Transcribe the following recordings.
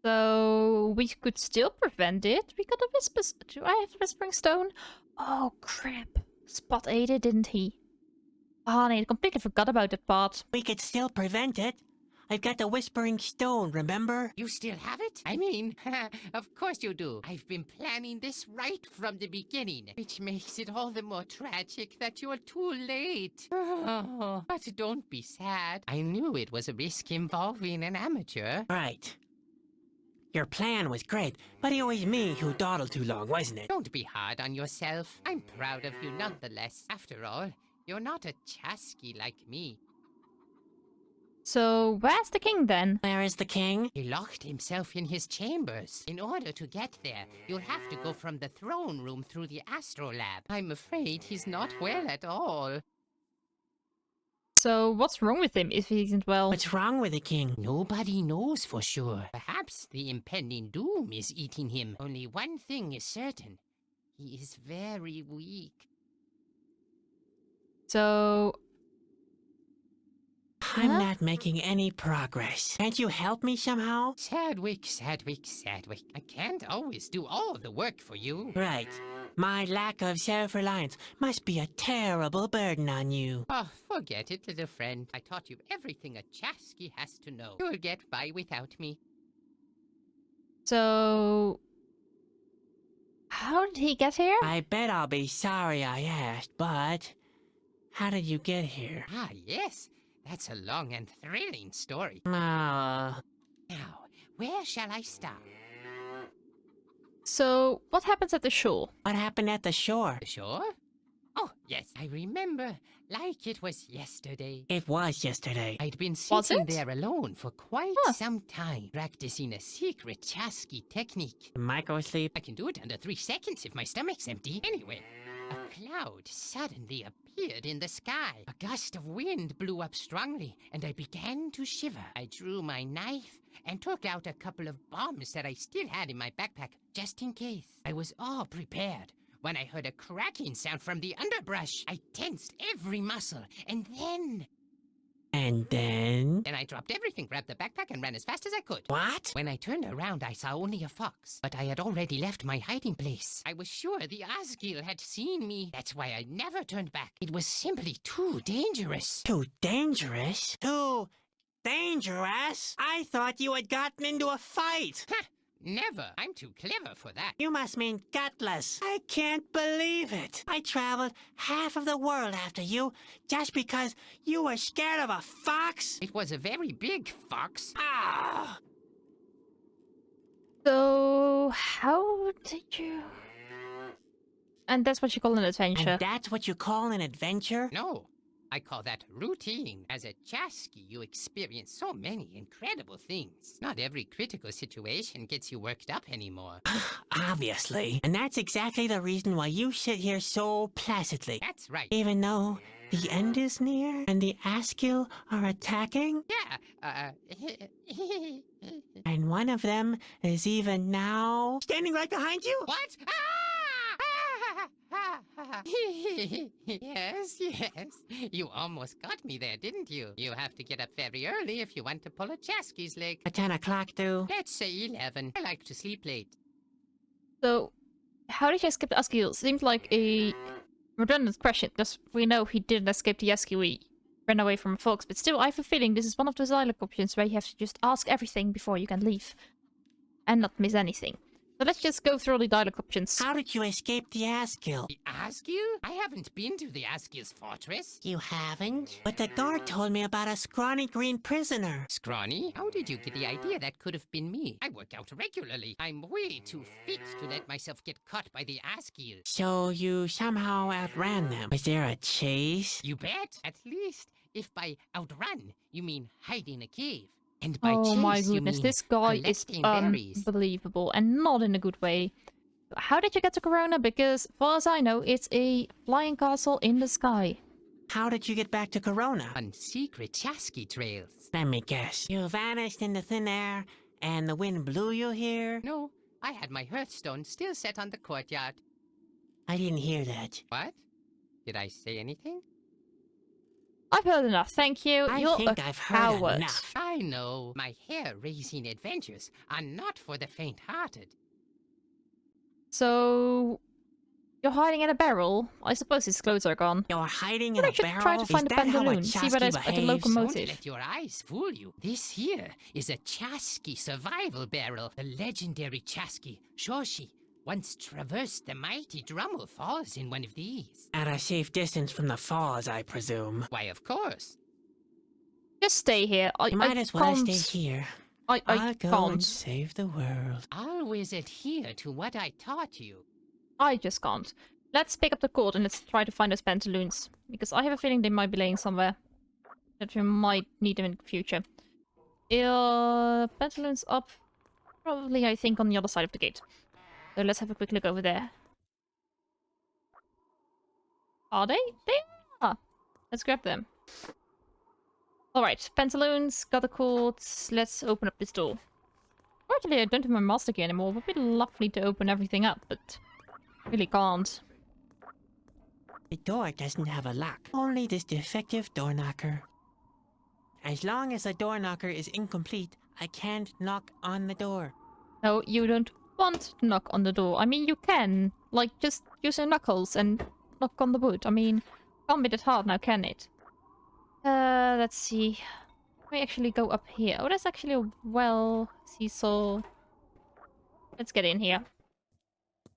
So we could still prevent it. We got a whisper. Do I have the whispering stone? Oh crap! Spot ate it, didn't he? Ah, I completely forgot about that part. We could still prevent it. I've got the Whispering Stone, remember? You still have it? I mean, of course you do. I've been planning this right from the beginning, which makes it all the more tragic that you're too late. Oh, but don't be sad. I knew it was a risk involving an amateur. Right. Your plan was great, but it was me who dawdled too long, wasn't it? Don't be hard on yourself. I'm proud of you nonetheless. After all, you're not a Chasky like me. So where's the king then? Where is the king? He locked himself in his chambers. In order to get there, you'll have to go from the throne room through the astrolab. I'm afraid he's not well at all. So what's wrong with him if he isn't well? What's wrong with the king? Nobody knows for sure. Perhaps the impending doom is eating him. Only one thing is certain. He is very weak. So I'm Huh? not making any progress. Can't you help me somehow? Sadwick, Sadwick, Sadwick. I can't always do all the work for you. Right. My lack of self-reliance must be a terrible burden on you. Oh, forget it, little friend. I taught you everything a Chasky has to know. You'll get by without me. So how did he get here? I bet I'll be sorry I asked, but how did you get here? Ah, yes. That's a long and thrilling story. Uh, Now, where shall I start? So what happens at the shore? what happened at the shore? The shore? Oh, yes, I remember. Like it was yesterday. It was yesterday. I'd been Was sitting it? there alone for quite Huh. some time, practicing a secret Chasky technique. Microsleep? I can do it under 3 seconds if my stomach's empty. Anyway, a cloud suddenly appeared in the sky. A gust of wind blew up strongly, and I began to shiver. I drew my knife and took out a couple of bombs that I still had in my backpack, just in case. I was all prepared when I heard a cracking sound from the underbrush. I tensed every muscle, and then And then? I dropped everything, grabbed the backpack, and ran as fast as I could. What? When I turned around, I saw only a fox, but I had already left my hiding place. I was sure the Asgil had seen me. That's why I never turned back. It was simply too dangerous. Too dangerous? Too dangerous? I thought you had gotten into a fight. Ha! Never. I'm too clever for that. You must mean gutless. I can't believe it. I traveled half of the world after you just because you were scared of a fox? It was a very big fox. Ah! So how did you? And that's what you call an adventure. And that's what you call an adventure? No, I call that routine. As a Chasky, you experience so many incredible things. Not every critical situation gets you worked up anymore. Obviously. And that's exactly the reason why you sit here so placidly. That's right. Even though the end is near and the Asgil are attacking, Yeah, and one of them is even now standing right behind you? What? Yes, yes. You almost got me there, didn't you? You have to get up very early if you want to pull a Chasky's leg. At 10 o'clock, do? Let's say 11. I like to sleep late. So how did you escape the Asgil? Seemed like a redundant question, because we know he didn't escape the Asgil. He ran away from a fox, but still I have a feeling this is one of those dialogue options where you have to just ask everything before you can leave. And not miss anything. So let's just go through all the dialogue options. How did you escape the Asgil? The Asgil? I haven't been to the Asgil's fortress. You haven't? But the guard told me about a scrawny green prisoner. Scrawny? How did you get the idea that could have been me? I work out regularly. I'm way too fit to let myself get caught by the Asgil. So you somehow outran them. Was there a chase? You bet. At least, if by outrun, you mean hide in a cave. And by Oh chase, my you goodness, mean this guy is collecting berries. unbelievable and not in a good way. How did you get to Corona? Because, far as I know, it's a flying castle in the sky. How did you get back to Corona? On secret Chasky trails. Let me guess. You vanished into thin air, and the wind blew you here? No, I had my hearthstone still set on the courtyard. I didn't hear that. What? Did I say anything? I've heard enough, thank you. I You're think a I've heard coward. enough. I know my hair-raising adventures are not for the faint-hearted. So... You're hiding in a barrel? I suppose his clothes are gone. You're hiding But in I a should barrel? try to find Is a that how a pantaloon, see whether Chasky it's at the behaves? Don't locomotive. let your eyes fool you. This here is a Chasky survival barrel. The legendary Chasky, Shoshi, once traversed the mighty Drummel Falls in one of these. At a safe distance from the falls, I presume. Why, of course. Just stay here. You might as well can't... stay here. I I'll go and can't. save the world. Always adhere to what I taught you. I just can't. Let's pick up the cord and let's try to find those pantaloons. Because I have a feeling they might be laying somewhere. That we might need them in the future. Pantaloons up. Probably, I think, on the other side of the gate. So let's have a quick look over there. Are they? They are! Let's grab them. Alright, pantaloons, got the cords. Let's open up this door. Fortunately, I don't have my master key anymore. It would be lovely to open everything up, but really can't. The door doesn't have a lock. Only this defective door knocker. As long as the door knocker is incomplete, I can't knock on the door. No, you don't want to knock on the door. I mean, you can. Like, just use your knuckles and knock on the wood. I mean, can't be that hard now, can it? Let's see. Let me actually go up here. Oh, there's actually a well seesaw. Let's get in here.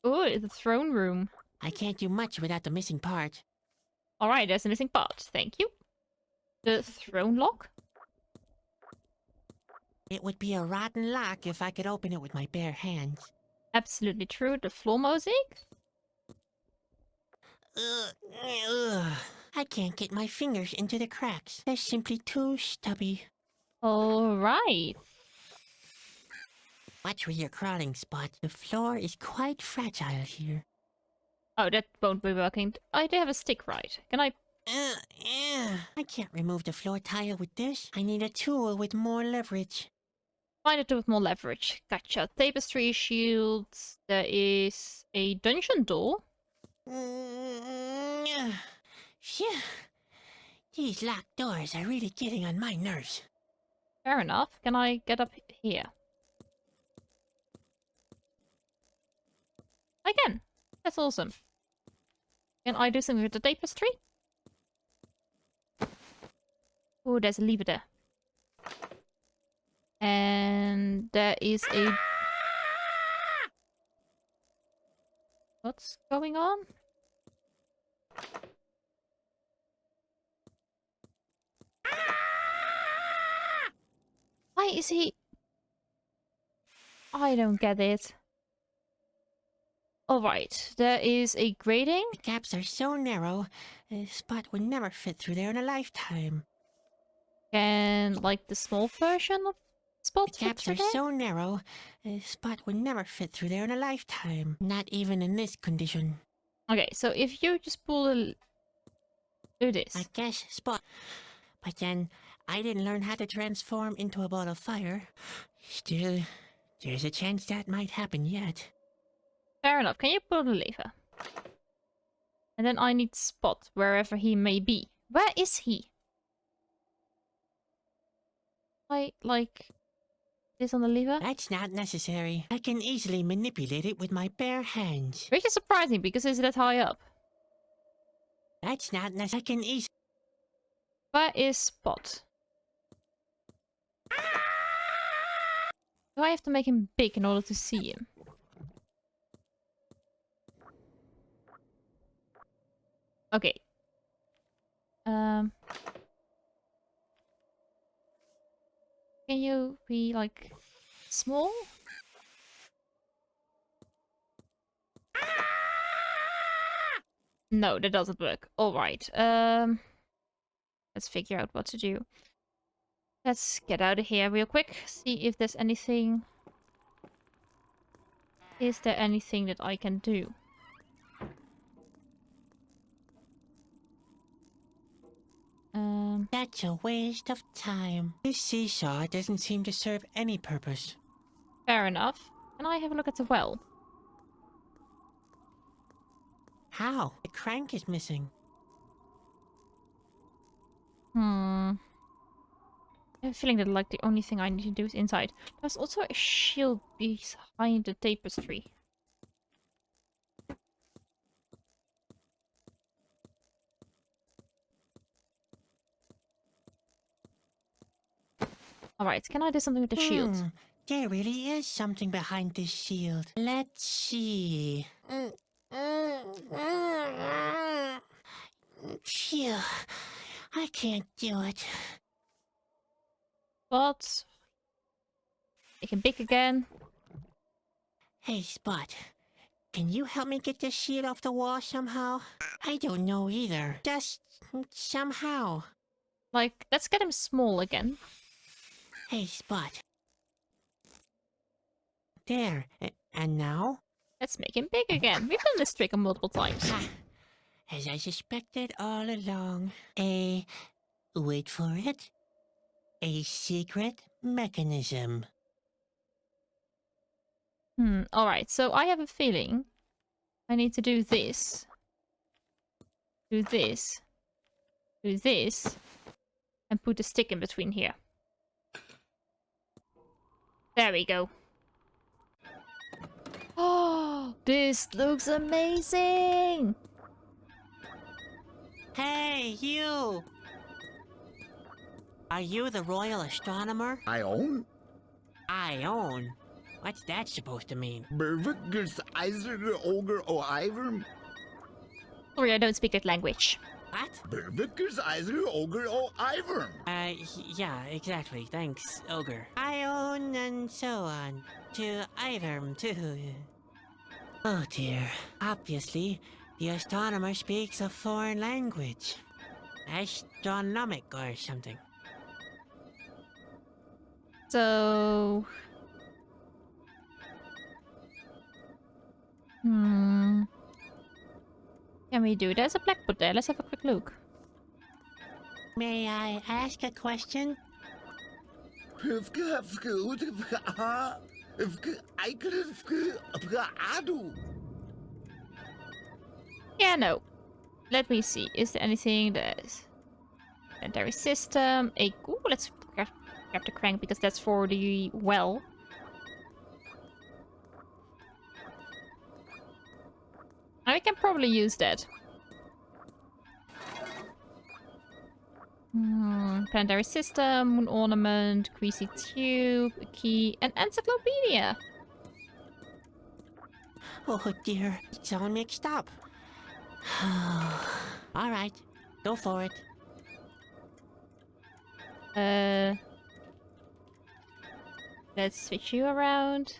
Oh, it's the throne room. I can't do much without the missing part. Alright, there's a missing part. Thank you. The throne lock? It would be a rotten lock if I could open it with my bare hands. Absolutely true. The floor mosaic? Ugh. I can't get my fingers into the cracks. They're simply too stubby. Alright. Watch where you're crawling, Spot. The floor is quite fragile here. Oh, that won't be working. I do have a stick, right? Can I... I can't remove the floor tile with this. I need a tool with more leverage. Find a tool with more leverage. Gotcha. Tapestry, shields. There is a dungeon door. Phew. These locked doors are really getting on my nerves. Fair enough. Can I get up here? I can. That's awesome. Can I do something with the tapestry? Oh, there's a lever there. And there is a... What's going on? Why is he... I don't get it. Alright, there is a grating. The gaps are so narrow, Spot would never fit through there in a lifetime. And, like, the small version of Spot The gaps are so narrow, Spot would never fit through there in a lifetime. Not even in this condition. Okay, so if you just pull the... Do this. I guess Spot. But then, I didn't learn how to transform into a ball of fire. Still, there's a chance that might happen yet. Fair enough. Can you pull the lever? And then I need Spot, wherever he may be. Where is he? I, like... this on the lever? That's not necessary. I can easily manipulate it with my bare hands. Which is surprising, because it's that high up. That's not necessary. I can easily... Where is Spot? Do I have to make him big in order to see him? Okay. Can you be, like, small? No, that doesn't work. Alright, let's figure out what to do. Let's get out of here real quick. See if there's anything... Is there anything that I can do? That's a waste of time. This seesaw doesn't seem to serve any purpose. Fair enough. Can I have a look at the well? How? The crank is missing. Hmm. I have a feeling that like the only thing I need to do is inside. There's also a shield behind the tapestry. Alright, can I do something with the shield? There really is something behind this shield. Let's see. Phew. I can't do it. But make him big again. Hey, Spot. Can you help me get this shield off the wall somehow? I don't know either. Just somehow. Like, let's get him small again. Hey, Spot. There. And now? Let's make him big again. We've done this trick multiple times. Ha! As I suspected all along. Wait for it. A secret mechanism. Alright, so I have a feeling I need to do this. Do this. Do this. And put a stick in between here. There we go. Oh, this looks amazing! Hey, you! Are you the royal astronomer? I own I own? What's that supposed to mean? Bervikers Eiser Ogre o Iver. Sorry, I don't speak that language. What? Bervikers Eiser Ogre o Iver. Yeah, exactly. Thanks, Ogre. I own and so on. To Iverm, too. Oh dear. Obviously, the astronomer speaks a foreign language. Astronomic or something. So... Can we do? There's a blackboard there. Let's have a quick look. May I ask a question? Yeah, no. Let me see. Is there anything that is... Planetary system. Ooh, let's grab the crank because that's for the well. I can probably use that. Planetary system, moon ornament, greasy tube, a key, an encyclopedia. Oh dear, it's all mixed up. Alright, go for it. Let's switch you around.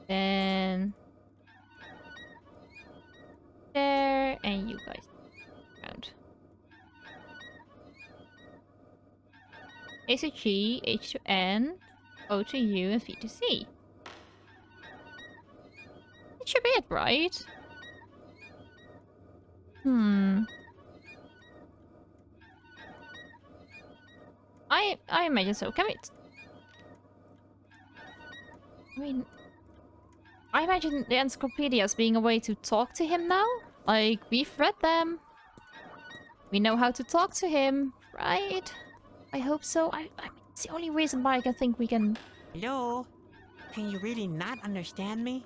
Then... there, and you guys around. A to G, H to N, O to U, and V to C. That should be it, right? I imagine so. Can we... I mean... I imagine the encyclopedias being a way to talk to him now. Like, we've read them. We know how to talk to him, right? I hope so. I mean, it's the only reason why I can think we can... Hello? Can you really not understand me?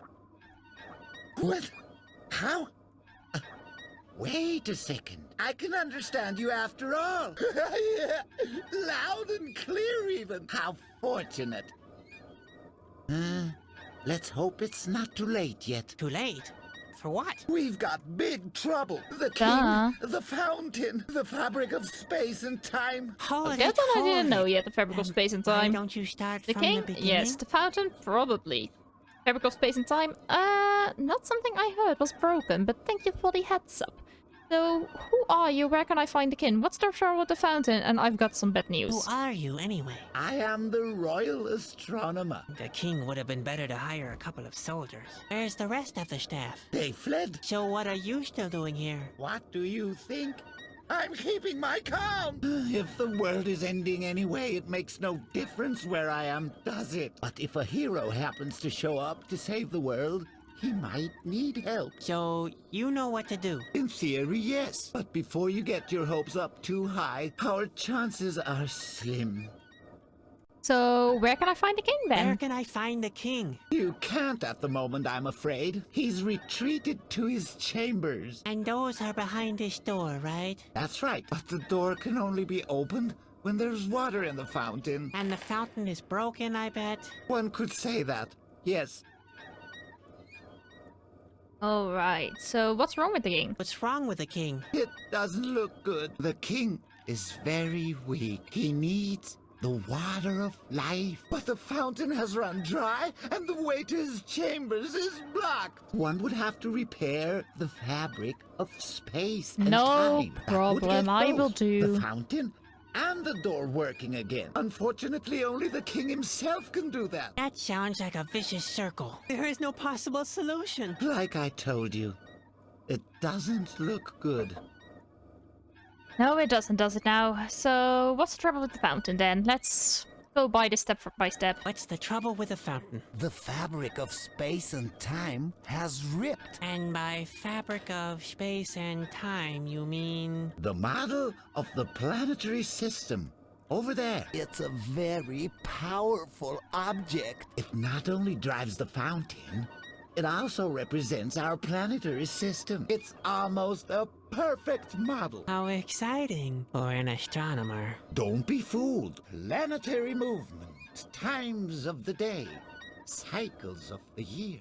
What? How? Wait a second. I can understand you after all. Loud and clear even. How fortunate. Let's hope it's not too late yet. Too late? For what? We've got big trouble. The Duh. king, the fountain, the fabric of space and time. Hold That it, one I didn't hold know it. yet, the fabric of And space and why time. don't you start The from king? the beginning? Yes. The fountain? Probably. Fabric of space and time? Not something I heard was broken, but thank you for the heads up. So, who are you? Where can I find the king? What's the trouble with the fountain? And I've got some bad Who news. are you, anyway? I am the royal astronomer. The king would have been better to hire a couple of soldiers. Where's the rest of the staff? They fled. So what are you still doing here? What do you think? I'm keeping my calm. If the world is ending anyway, it makes no difference where I am, does it? But if a hero happens to show up to save the world, He might need help. So, you know what to do. In theory, yes. But before you get your hopes up too high, our chances are slim. So, where can I find the king then? Where can I find the king? You can't at the moment, I'm afraid. He's retreated to his chambers. And those are behind this door, right? That's right. But the door can only be opened when there's water in the fountain. And the fountain is broken, I bet? One could say that. Yes. Alright, so what's wrong with the king? What's wrong with the king? It doesn't look good. The king is very weak. He needs the water of life. But the fountain has run dry, and the way to his chambers is blocked. One would have to repair the fabric of space and No time. That would problem, get I will both do. the fountain and the door working again. Unfortunately, only the king himself can do that. That sounds like a vicious circle. There is no possible solution. Like I told you, it doesn't look good. No, it doesn't, does it now? So, what's the trouble with the fountain then? Let's go by this step by step. What's the trouble with the fountain? The fabric of space and time has ripped. And by fabric of space and time, you mean... The model of the planetary system. Over there. It's a very powerful object. It not only drives the fountain, it also represents our planetary system. It's almost a perfect model. How exciting for an astronomer. Don't be fooled. Planetary movement, times of the day, cycles of the year.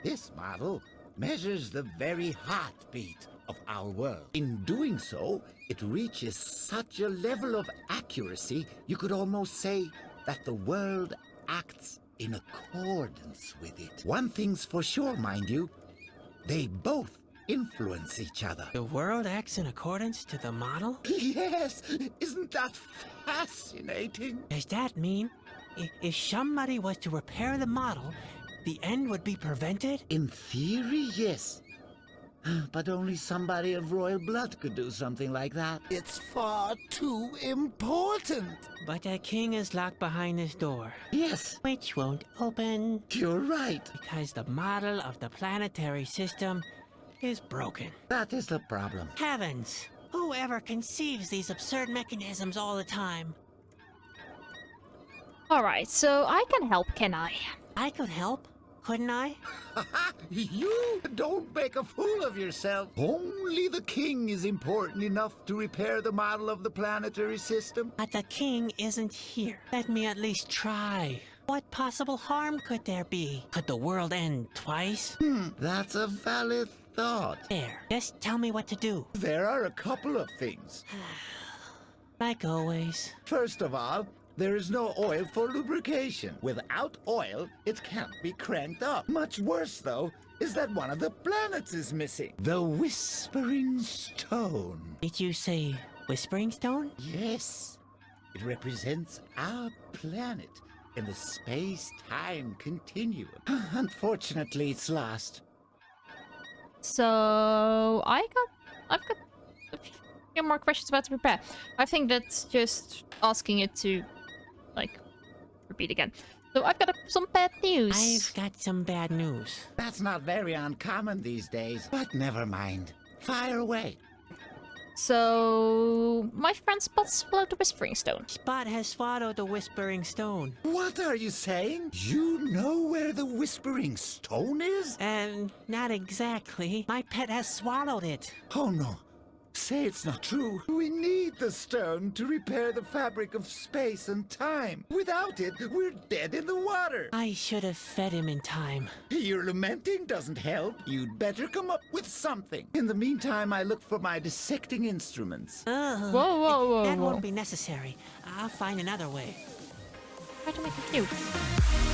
This model measures the very heartbeat of our world. In doing so, it reaches such a level of accuracy, you could almost say that the world acts in accordance with it. One thing's for sure, mind you, they both influence each other. The world acts in accordance to the model? Yes, isn't that fascinating? Does that mean if somebody was to repair the model, the end would be prevented? In theory, yes. But only somebody of royal blood could do something like that. It's far too important. But the king is locked behind this door, Yes, which won't open you're right. because the model of the planetary system is broken. That is the problem. Heavens! Whoever conceives these absurd mechanisms all the time? Alright, so I can help, can I? I could help, couldn't I? You don't make a fool of yourself. Only the king is important enough to repair the model of the planetary system. But the king isn't here. Let me at least try. What possible harm could there be? Could the world end twice? That's a valid thought. There, just tell me what to do. There are a couple of things. Like always. First of all, there is no oil for lubrication. Without oil, it can't be cranked up. Much worse, though, is that one of the planets is missing. The Whispering Stone. Did you say Whispering Stone? Yes, it represents our planet in the space-time continuum. Unfortunately, it's lost. So, I've got a few more questions about to prepare. I think that's just asking it to, like, repeat again. So I've got some bad news. I've got some bad news. That's not very uncommon these days, but never mind. Fire away. So, my friend Spot swallowed the Whispering Stone. Spot has swallowed the Whispering Stone. What are you saying? You know where the Whispering Stone is? And not exactly. My pet has swallowed it. Oh no. Say it's not true. We need the stone to repair the fabric of space and time. Without it, we're dead in the water. I should have fed him in time. Your lamenting doesn't help. You'd better come up with something. In the meantime, I look for my dissecting instruments. Ugh. Whoa, That whoa. won't be necessary. I'll find another way. Try to make it cute.